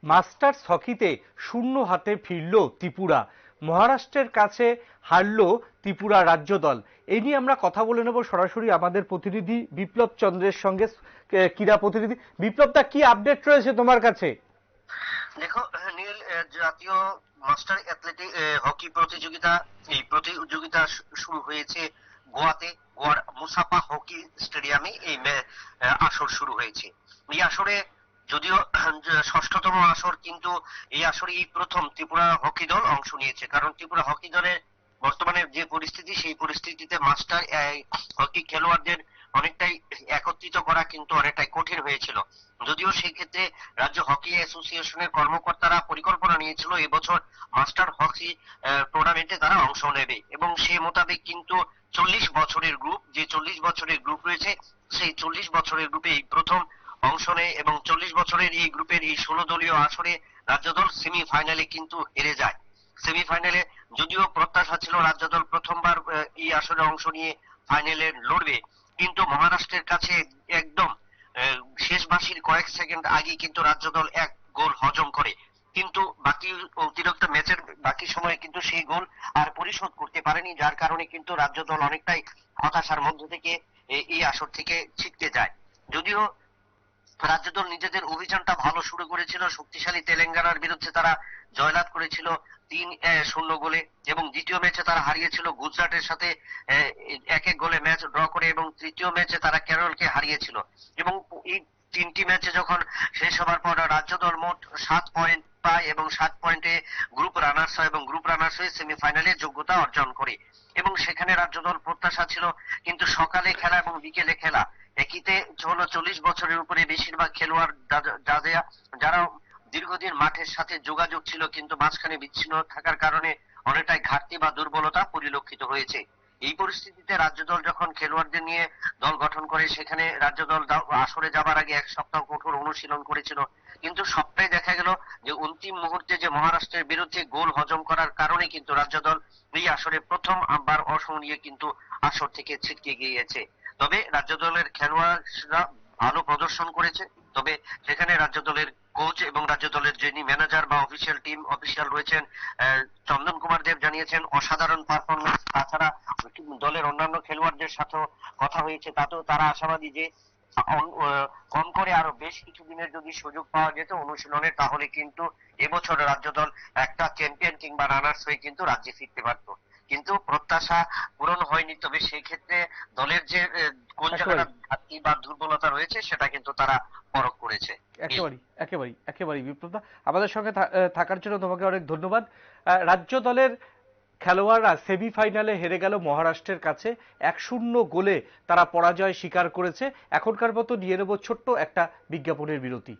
Masters হকিতে শূন্য হাতে ফিরল ত্রিপুরা। মহারাষ্ট্রের কাছে হারল ত্রিপুরা রাজ্য দল। এই নিয়ে আমরা কথা বলে নেব সরাসরি আমাদের প্রতিনিধি বিপ্লব চন্দ্রের সঙ্গে। ক্রীড়া প্রতিনিধি বিপ্লব দা, কি আপডেট রয়েছে তোমার কাছে? দেখো নীল, জাতীয় মাস্টার অ্যাথলেটিক হকি প্রতিযোগিতা, এই প্রতিযোগিতা শুরু হয়েছে গোয়াতে। গোয়ার মুসাপা হকি স্টেডিয়ামে এই আসর শুরু হয়েছে। এই আসরে যদিও ষষ্ঠতম আসর, কিন্তু এই আসরে এই প্রথম ত্রিপুরা হকি দল অংশ নিয়েছে। কারণ ত্রিপুরা হকি দলের বর্তমানে যে পরিস্থিতি, সেই পরিস্থিতিতে মাস্টার হকি খেলোয়াড়দের অনেকটাই একত্রিত করা কিন্তু অনেকটাই কঠিন হয়েছিল। যদিও সেই ক্ষেত্রে রাজ্য হকি অ্যাসোসিয়েশনের কর্মকর্তারা পরিকল্পনা নিয়েছিল এবছর মাস্টার হকি টুর্নামেন্টে তারা অংশ নেবে, এবং সেই মোতাবেক কিন্তু 40 বছরের গ্রুপ, যে 40 বছরের গ্রুপ রয়েছে, সেই 40 বছরের গ্রুপে এই প্রথম অংশ নেয়। এবং 40 বছরের এই গ্রুপের এই 16 দলীয় আসরে রাজ্য দল সেমিফাইনালে কিন্তু হেরে যায়। সেমিফাইনালে যদিও প্রত্যাশা ছিল রাজ্য দল প্রথমবার এই আসরে অংশ নিয়ে ফাইনালে লড়বে, কিন্তু মহারাষ্ট্রের কাছে একদম শেষ বাঁশির কয়েক সেকেন্ড আগে কিন্তু রাজ্য দল এক গোল হজম করে। কিন্তু বাকি অতিরিক্ত ম্যাচের বাকি সময়ে কিন্তু সেই গোল আর পরিশোধ করতে পারেনি, যার কারণে কিন্তু রাজ্য দল অনেকটাই হতাশার মধ্য থেকে এই আসর থেকে ছিটকে যায়। যদিও রাজ্য দল নিজেদের অভিযানটা ভালো শুরু করেছিল, শক্তিশালী তেলেঙ্গানার বিরুদ্ধে তারা জয়লাভ করেছিল 3-0 গোলে, এবং দ্বিতীয় ম্যাচে তারা হারিয়েছিল গুজরাটের সাথে 1-1 গোলে ম্যাচ ড্র করে, এবং তৃতীয় ম্যাচে তারা কেরলকে হারিয়েছিল। এবং এই 3টি ম্যাচে যখন শেষ হবার পর রাজ্য দল মোট 7 পয়েন্ট পায়, এবং 7 পয়েন্টে গ্রুপ রানার্স হয়, এবং গ্রুপ রানার্স হয়ে সেমিফাইনালে যোগ্যতা অর্জন করে। এবং সেখানে রাজ্য দল প্রত্যাশা ছিল, কিন্তু সকালে খেলা এবং বিকেলে খেলা একইতে হলো। 40 বছরের উপরে বেশিরভাগ খেলোয়াড় যারা দীর্ঘদিন মাঠের সাথে যোগাযোগ ছিল, কিন্তু মাঝখানে বিচ্ছিন্ন থাকার কারণে অনেকটাই ঘাটতি বা দুর্বলতা পরিলক্ষিত হয়েছে। এই পরিস্থিতিতে রাজ্য দল যখন খেলোয়াড়দের নিয়ে দল গঠন করে, সেখানে রাজ্য দল আসরে যাবার আগে 1 সপ্তাহ কঠোর অনুশীলন করেছিল। কিন্তু সবটাই দেখা গেল যে অন্তিম মুহূর্তে যে মহারাষ্ট্রের বিরুদ্ধে গোল হজম করার কারণে কিন্তু রাজ্য দল এই আসরে প্রথম বার অংশ নিয়ে কিন্তু আসর থেকে ছিটকে গিয়েছে। তবে রাজ্য দলের খেলোয়াড়রা ভালো প্রদর্শন করেছে। তবে সেখানে রাজ্য দলের কোচ এবং রাজ্য দলের যিনি ম্যানেজার বা অফিসিয়াল রয়েছেন, চন্দন কুমার দেব, জানিয়েছেন অসাধারণ পারফরমেন্স। তাছাড়া দলের অন্যান্য খেলোয়াড়দের সাথেও কথা হয়েছে, তাতেও তারা আশাবাদী যে কম করে আরো বেশ কিছু দিনের যদি সুযোগ পাওয়া যেত অনুশীলনে, তাহলে কিন্তু এবছর রাজ্য দল একটা চ্যাম্পিয়ন কিংবা রানার্স হয়ে কিন্তু রাজ্যে ফিরতে পারত। কিন্তু প্রত্যাশা পূরণ হয়নি। তবে সেই ক্ষেত্রে দলের যে কোন জায়গাটা একেবারেই ঘাটতি বা দুর্বলতা রয়েছে, সেটা কিন্তু তারা পরখ করেছে। একেবারেই বিপ্লব দা, আমাদের সঙ্গে থাকার জন্য তোমাকে অনেক ধন্যবাদ। রাজ্য দলের খেলোয়াড়রা সেমিফাইনালে হেরে গেল মহারাষ্ট্রের কাছে। 1-0 গোলে তারা পরাজয় স্বীকার করেছে। এখনকার মতো নিয়ে নেব ছোট্ট একটা বিজ্ঞাপনের বিরতি।